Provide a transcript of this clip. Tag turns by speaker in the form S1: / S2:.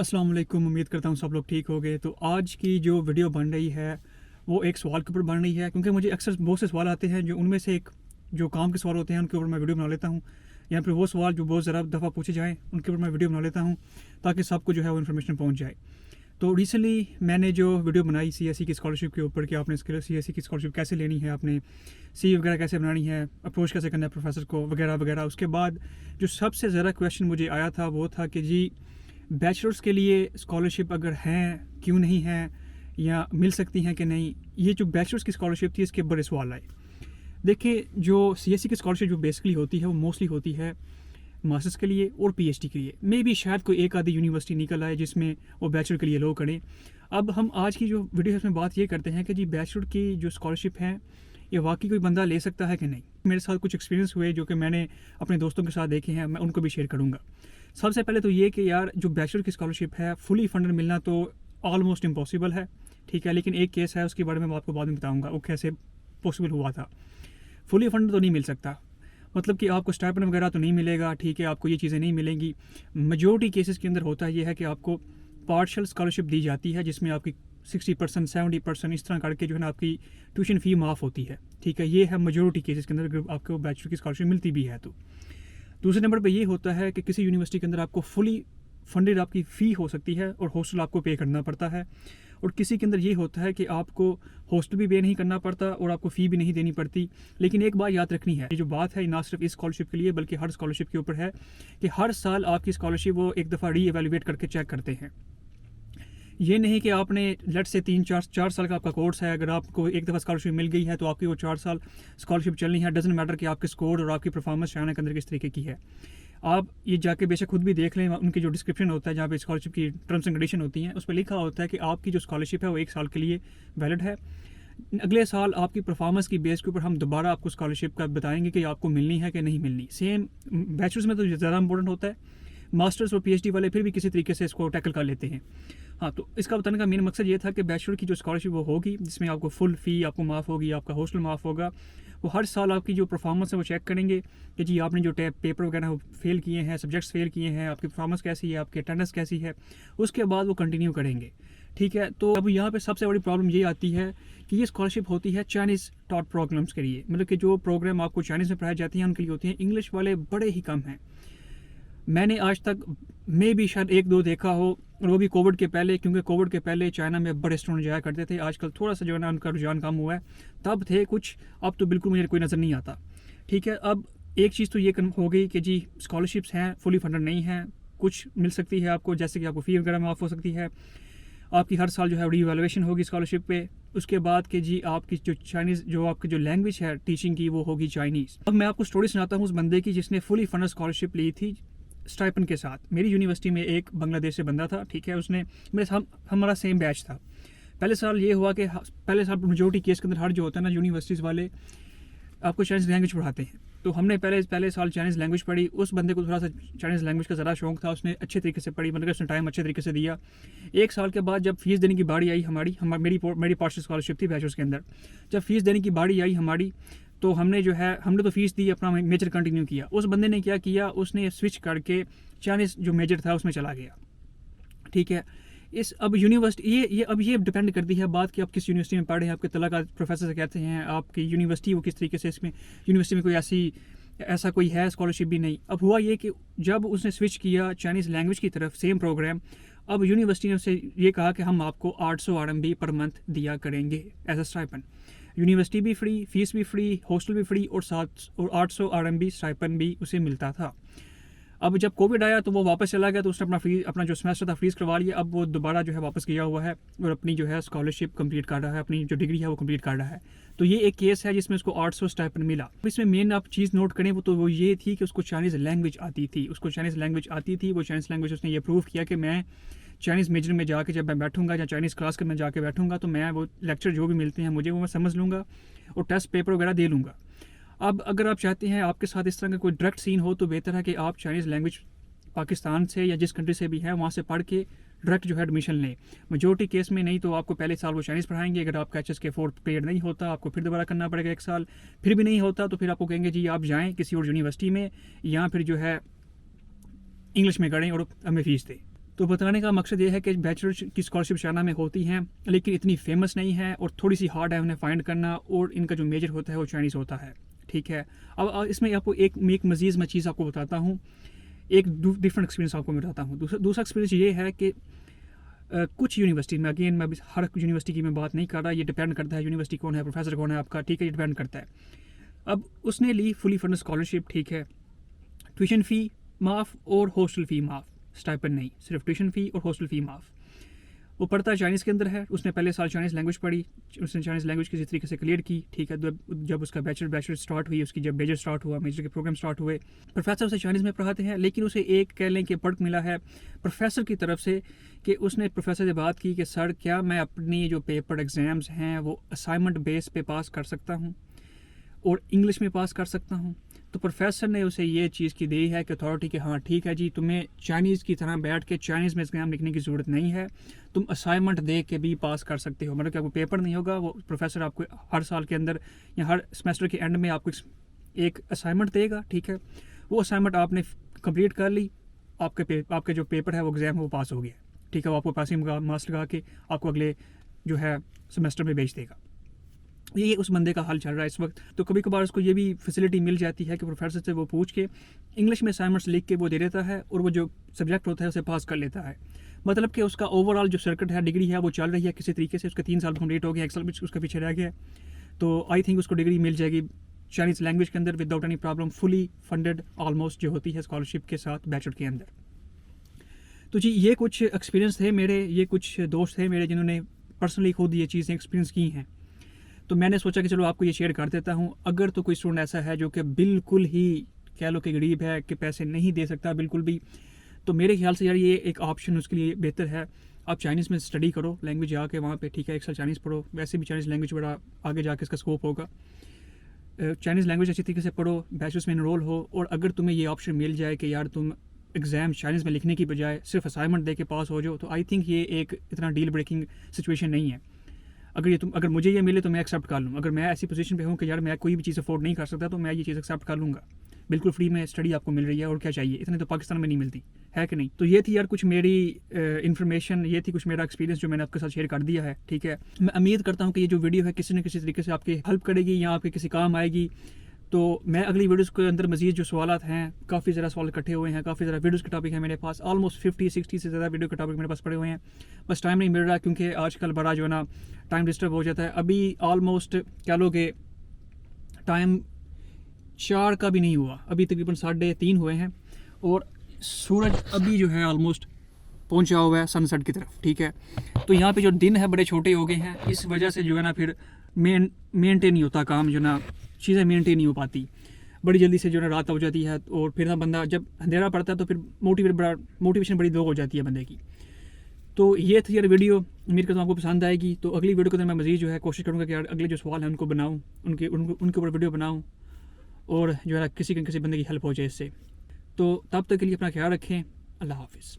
S1: अस्सलाम वालेकुम। उम्मीद करता हूँ सब लोग ठीक हो गए। तो आज की जो वीडियो बन रही है वो एक सवाल के ऊपर बन रही है, क्योंकि मुझे अक्सर बहुत से सवाल आते हैं जो उनमें से एक जो काम के सवाल होते हैं उनके ऊपर मैं वीडियो बना लेता हूँ, या फिर वो सवाल जो बहुत ज़्यादा दफ़ा पूछे जाएँ उनके ऊपर मैं वीडियो बना लेता हूँ ताकि सबको जो है वो इन्फॉर्मेशन पहुँच जाए। तो रिसेंटली मैंने जो वीडियो बनाई सीएसई की स्कॉलरशिप के ऊपर कि आपने सीएसई की स्कॉलरशिप कैसे लेनी है, आपने सी वगैरह कैसे बनानी है, अप्रोच कैसे करना है प्रोफेसर को वगैरह वगैरह। उसके बाद जो सबसे ज़्यादा क्वेश्चन मुझे आया था वो था कि जी बैचलर्स के लिए स्कॉलरशिप अगर हैं क्यों नहीं है, या मिल सकती हैं कि नहीं। ये जो बैचलर्स की स्कॉलरशिप थी इसके बड़े सवाल आए। देखिए, जो सीएसई की स्कॉलरशिप जो बेसिकली होती है वो मोस्टली होती है मास्टर्स के लिए और पीएचडी के लिए। मे भी शायद कोई एक आधी यूनिवर्सिटी निकल आए जिसमें वो बैचलर के लिए लो करें। अब हम आज की जो वीडियो है उसमें बात ये करते हैं कि जी बैचलर की जो स्कॉलरशिप है ये वाकई कोई बंदा ले सकता है कि नहीं। मेरे साथ कुछ एक्सपीरियंस हुए जो कि मैंने अपने दोस्तों के साथ देखे हैं, मैं उनको भी शेयर करूँगा। सबसे पहले तो ये कि यार जो बैचलर की स्कॉलरशिप है फुली फंडेड मिलना तो ऑलमोस्ट इम्पॉसिबल है, ठीक है। लेकिन एक केस है, उसके बारे में मैं आपको बाद में बताऊँगा वो कैसे पॉसिबल हुआ था। फुली फंडेड तो नहीं मिल सकता, मतलब कि आपको स्टाइपेंड वगैरह तो नहीं मिलेगा, ठीक है, आपको ये चीज़ें नहीं मिलेंगी। मेजोरिटी केसेस के अंदर होता ये है कि आपको पार्शियल स्कॉलरशिप दी जाती है जिसमें आपकी 60% 70% इस तरह करके जो है ना आपकी ट्यूशन फ़ी माफ़ होती है, ठीक है। ये है मेजोरिटी केसेस के अंदर अगर आपको बैचलर की स्कॉलरशिप मिलती भी है तो। दूसरे नंबर पे ये होता है कि किसी यूनिवर्सिटी के अंदर आपको फुली फंडेड आपकी फ़ी हो सकती है और हॉस्टल आपको पे करना पड़ता है, और किसी के अंदर ये होता है कि आपको हॉस्टल भी पे नहीं करना पड़ता और आपको फ़ी भी नहीं देनी पड़ती। लेकिन एक बात याद रखनी है, ये जो बात है ना सिर्फ इस स्कॉलरशिप के लिए बल्कि हर स्कॉलरशिप के ऊपर है कि हर साल आपकी स्कॉलरशिप वो एक दफ़ा री एवेल्युएट करके चेक करते हैं। ये नहीं कि आपने लेट से 3-4 साल का आपका कोर्स है, अगर आपको एक दफ़ा स्कॉलरशिप मिल गई है तो आपकी वो 4 साल स्कॉलरशिप चलनी है। डजेंट मैटर कि आपके स्कोर और आपकी परफॉर्मेंस चाइना के अंदर किस तरीके की है। आप ये जाके बेशक खुद भी देख लें, उनकी जो डिस्क्रिप्शन होता है जहाँ पे स्कॉलरशिप की टर्म्स एंड कंडीशन होती हैं उस पर लिखा होता है कि आपकी जो स्कॉलरशिप है वो 1 साल के लिए वैलिड है। अगले साल आपकी परफॉर्मेंस की बेस के ऊपर हम दोबारा आपको स्कॉलरशिप का बताएंगे कि आपको मिलनी है कि नहीं मिलनी। सेम बैचलर्स में तो ज़्यादा इंपॉर्टेंट होता है, मास्टर्स और पीएचडी वाले फिर भी किसी तरीके से इसको टैकल कर लेते हैं। हाँ, तो इसका बताने का मेन मकसद ये था कि बैचलर की जो स्कॉलरशिप वो होगी जिसमें आपको फुल फ़ी आपको माफ़ होगी, आपका हॉस्टल माफ़ होगा। वो हर साल आपकी जो परफॉर्मेंस है वो चेक करेंगे कि जी आपने जो पेपर वगैरह वो फेल किए हैं, सब्जेक्ट्स फेल किए हैं, आपकी परफॉर्मेंस कैसी है, आपकी अटेंडेंस कैसी है, उसके बाद वो कंटिन्यू करेंगे, ठीक है। तो अब यहाँ पे सबसे बड़ी प्रॉब्लम ये आती है कि ये स्कॉलरशिप होती है चाइनीज़ टॉट प्रोग्राम्स के लिए, मतलब कि जो प्रोग्राम आपको चाइनीज़ में पढ़ाई जाती हैं उनके लिए होती हैं। इंग्लिश वाले बड़े ही कम हैं। मैंने आज तक में भी शायद 1-2 देखा हो, और वो भी कोविड के पहले, क्योंकि कोविड के पहले चाइना में बड़े स्टूडेंट जाया करते थे। आजकल थोड़ा सा जो है ना उनका रुझान कम हुआ है, तब थे कुछ, अब तो बिल्कुल मुझे कोई नज़र नहीं आता, ठीक है। अब एक चीज़ तो ये हो गई कि जी स्कॉलरशिप्स हैं फुली फंडेड नहीं हैं, कुछ मिल सकती है आपको, जैसे कि आपको फ़ी वगैरह माफ़ हो सकती है, आपकी हर साल जो है रीवैल्यूएशन होगी स्कॉलरशिप पे। उसके बाद कि जी आपकी जो चाइनीज़ जो आपकी जो लैंग्वेज है टीचिंग की वो होगी चाइनीज़। अब मैं आपको स्टोरी सुनाता हूँ उस बंदे की जिसने फुली फंडेड स्कॉलरशिप ली थी स्टाइपेंड के साथ। मेरी यूनिवर्सिटी में एक बांग्लादेश से बंदा था, ठीक है, उसने मेरे साथ हमारा सेम बैच था। पहले साल ये हुआ कि पहले साल मेजोरिटी केस के अंदर हर जो होता है ना यूनिवर्सिटीज़ वाले आपको चाइनीज़ लैंग्वेज पढ़ाते हैं, तो हमने पहले साल चाइनीज़ लैंग्वेज पढ़ी। उस बंदे को थोड़ा सा चाइनीज़ लैंग्वेज का ज़्यादा शौक था, उसने अच्छे तरीके से पढ़ी, मतलब उसने टाइम अच्छे तरीके से दिया। 1 साल के बाद जब फीस देने की बारी आई मेरी पार्शियल स्कॉलरशिप थी बैचलर्स के अंदर, जब फीस देने की बारी आई हमारी, तो हमने तो फ़ीस दी, अपना मेजर कंटिन्यू किया। उस बंदे ने क्या किया, उसने स्विच करके चाइनीज़ जो मेजर था उसमें चला गया, ठीक है। अब यूनिवर्सिटी ये डिपेंड करती है बात कि आप किस यूनिवर्सिटी में पढ़े हैं, आपके तलक़ात प्रोफेसर से कहते हैं, आपकी यूनिवर्सिटी वो किस तरीके से, इसमें यूनिवर्सिटी में कोई ऐसा कोई है स्कॉलरशिप भी नहीं। अब हुआ ये कि जब उसने स्विच किया चाइनीज़ लैंग्वेज की तरफ, सेम प्रोग्राम, अब यूनिवर्सिटी ने उससे ये कहा कि हम आपको 800 RMB पर मंथ दिया करेंगे एज अ स्टाइपेंड। यूनिवर्सिटी भी फ्री, फीस भी फ्री, हॉस्टल भी फ्री, और 800 RMB स्टाइपेंड भी उसे मिलता था। अब जब कोविड आया तो वो वापस चला गया, तो उसने अपना जो सेमेस्टर था फ्रीज करवा लिया। अब वो दोबारा जो है वापस गया हुआ है और अपनी जो है स्कॉलरशिप कंप्लीट कर रहा है, अपनी जो डिग्री है वो कंप्लीट कर रहा है। तो ये एक केस है जिसमें उसको 800 स्टाइपेंड मिला। इसमें मेन आप चीज़ नोट करें वो ये थी कि उसको चाइनीज़ लैंग्वेज आती थी, वो चाइनीज़ लैंग्वेज उसने ये प्रूव किया कि मैं चाइनीज़ मेजर में जाके जब मैं बैठूंगा या चाइनीज़ क्लास के में जाके बैठूंगा तो मैं वो लेक्चर जो भी मिलते हैं मुझे वो मैं समझ लूँगा और टेस्ट पेपर वगैरह दे लूँगा। अब अगर आप चाहते हैं आपके साथ इस तरह का कोई डायरेक्ट सीन हो तो बेहतर है कि आप चाइनीज़ लैंग्वेज पाकिस्तान से या जिस कंट्री से भी है वहाँ से पढ़ के डायरेक्ट जो है एडमिशन लें। मेजोरिटी केस में नहीं तो आपको पहले साल वो चाइनीज़ पढ़ाएंगे, अगर आपका HSK 4th पीरियड नहीं होता आपको फिर दोबारा करना पड़ेगा 1 साल, फिर भी नहीं होता तो फिर आपको कहेंगे जी आप जाएँ किसी और यूनिवर्सिटी में या फिर जो है इंग्लिश में करें और हमें फ़ीस दें। तो बताने का मकसद ये है कि बैचलर की स्कॉलरशिप चाइना में होती हैं, लेकिन इतनी फेमस नहीं है और थोड़ी सी हार्ड है उन्हें फाइंड करना, और इनका जो मेजर होता है वो चाइनीज़ होता है। ठीक है, अब इसमें आपको एक मज़ीद मैं चीज़ आपको बताता हूँ, एक डिफरेंट एक्सपीरियंस आपको मैं बताता हूँ। दूसरा एक्सपीरियंस ये है कि कुछ यूनिवर्सिटी में, अगेन मैं हर यूनिवर्सिटी की मैं बात नहीं कर रहा, ये डिपेंड करता है यूनिवर्सिटी कौन है, प्रोफेसर कौन है आपका। ठीक है, ये डिपेंड करता है। अब उसने ली फुली फंड स्कॉलरशिप, ठीक है, ट्यूशन फ़ी माफ़ और हॉस्टल फ़ी माफ़, स्टाइपेंड नहीं, सिर्फ ट्यूशन फ़ी और हॉस्टल फ़ी माफ़। वो पढ़ता चाइनीज़ के अंदर है, उसने पहले साल चाइनीज़ लैंग्वेज पढ़ी, उसने चाइनीज़ लैंग्वेज किसी तरीके से क्लियर की। ठीक है, जब उसका बैचलर स्टार्ट हुई, उसकी जब मेजर स्टार्ट हुआ, मेजर के प्रोग्राम स्टार्ट हुए, प्रोफेसर उसे चाइनीज़ में पढ़ाते हैं, लेकिन उसे एक कह लें कि पर्क मिला है प्रोफेसर की तरफ से कि उसने प्रोफेसर से बात की कि सर क्या मैं अपनी जो पेपर एग्ज़ाम्स हैं वो असाइनमेंट बेस पे पास कर सकता हूँ और इंग्लिश में पास कर सकता हूँ। तो प्रोफेसर ने उसे ये चीज़ की दी है कि अथॉरिटी के, हाँ ठीक है जी, तुम्हें चाइनीज़ की तरह बैठ के चाइनीज़ में एग्जाम लिखने की ज़रूरत नहीं है, तुम असाइनमेंट दे के भी पास कर सकते हो। मतलब कि आपको पेपर नहीं होगा, वो प्रोफेसर आपको हर साल के अंदर या हर सेमेस्टर के एंड में आपको एक असाइनमेंट देगा। ठीक है, वो असाइनमेंट आपने कंप्लीट कर ली, आपके जो पेपर है वो एग्ज़ाम वो पास हो गया। ठीक है, वो आपको पासिंग मार्क्स लगा के आपको अगले जो है सेमेस्टर में भेज देगा। ये उस बंदे का हाल चल रहा है इस वक्त। तो कभी कभार उसको ये भी फैसिलिटी मिल जाती है कि प्रोफेसर से वो पूछ के इंग्लिश में असाइनमेंट्स लिख के वो दे देता है और वो जो सब्जेक्ट होता है उसे पास कर लेता है। मतलब कि उसका ओवरऑल जो सर्किट है, डिग्री है, वो चल रही है किसी तरीके से। उसका 3 साल कंप्लीट हो गया, 1 साल उसका पीछे रह गया। तो आई थिंक उसको डिग्री मिल जाएगी चाइनीज़ लैंग्वेज के अंदर without any problem, fully funded almost जो होती है स्कॉलरशिप के साथ बैचलर के अंदर। तो जी ये कुछ एक्सपीरियंस थे मेरे, ये कुछ दोस्त थे मेरे जिन्होंने पर्सनली खुद ये चीज़ें एक्सपीरियंस की हैं। तो मैंने सोचा कि चलो आपको ये शेयर कर देता हूँ। अगर तो कोई स्टूडेंट ऐसा है जो कि बिल्कुल ही कह लो कि गरीब है, कि पैसे नहीं दे सकता बिल्कुल भी, तो मेरे ख्याल से यार ये एक ऑप्शन उसके लिए बेहतर है। आप चाइनीज़ में स्टडी करो, लैंग्वेज जाके वहाँ पे, ठीक है, 1 साल चाइनीज़ पढ़ो। वैसे भी चाइनीज़ लैंग्वेज बड़ा आगे जाके इसका स्कोप होगा। चाइनीज़ लैंग्वेज अच्छी तरीके से पढ़ो, बैचलर्स में इनरोल हो, और अगर तुम्हें ये ऑप्शन मिल जाए कि यार तुम एग्ज़ाम चाइनीज़ में लिखने की बजाय सिर्फ असाइनमेंट दे के पास हो जाओ, तो आई थिंक ये एक इतना डील ब्रेकिंग सिचुएशन नहीं है। अगर मुझे ये मिले तो मैं एक्सेप्ट कर लूँ। अगर मैं ऐसी पोजीशन पे हूँ कि यार मैं कोई भी चीज़ अफोर्ड नहीं कर सकता, तो मैं ये चीज़ एक्सेप्ट कर लूँगा। बिल्कुल फ्री में स्टडी आपको मिल रही है, और क्या चाहिए, इतने तो पाकिस्तान में नहीं मिलती है कि नहीं। तो ये थी यार कुछ मेरी इन्फॉर्मेशन, ये थी कुछ मेरा एक्सपीरियंस जो मैंने आपके साथ शेयर कर दिया है। ठीक है, मैं उम्मीद करता हूँ कि ये जो वीडियो है किसी न किसी तरीके से आपकी हेल्प करेगी या आपके किसी काम आएगी। तो मैं अगली वीडियोस के अंदर मजीद जो सवालात हैं, काफ़ी ज़्यादा सवाल इकट्ठे हुए हैं, काफ़ी ज़्यादा वीडियोस के टॉपिक हैं मेरे पास, ऑलमोस्ट 50-60 से ज़्यादा वीडियो के टॉपिक मेरे पास पड़े हुए हैं। बस टाइम नहीं मिल रहा, क्योंकि आजकल बड़ा जो है ना टाइम डिस्टर्ब हो जाता है। अभी ऑलमोस्ट कह लो कि टाइम 4 का भी नहीं हुआ, अभी तकरीबन 3:30 हुए हैं, और सूरज अभी जो है ऑलमोस्ट पहुंचा हुआ है सनसेट की तरफ। ठीक है, तो यहाँ पे जो दिन है बड़े छोटे हो गए हैं, इस वजह से जो है ना फिर मेंटेन नहीं होता काम, जो ना चीज़ें मेंटेन नहीं हो पाती, बड़ी जल्दी से जो है रात हो जाती है, और फिर ना बंदा जब अंधेरा पड़ता है तो फिर मोटिवेशन बड़ी लो हो जाती है बंदे की। तो ये थी यार वीडियो, उम्मीद करता हूँ आपको पसंद आएगी। तो अगली वीडियो के अंदर मैं मज़ीद जो है कोशिश करूँगा कि यार अगले जो सवाल हैं उनको बनाऊँ, उनके ऊपर वीडियो बनाऊँ, और जो है किसी बंदे की हेल्प हो जाए इससे। तो तब तक के लिए अपना ख्याल रखें। अल्लाह हाफिज़।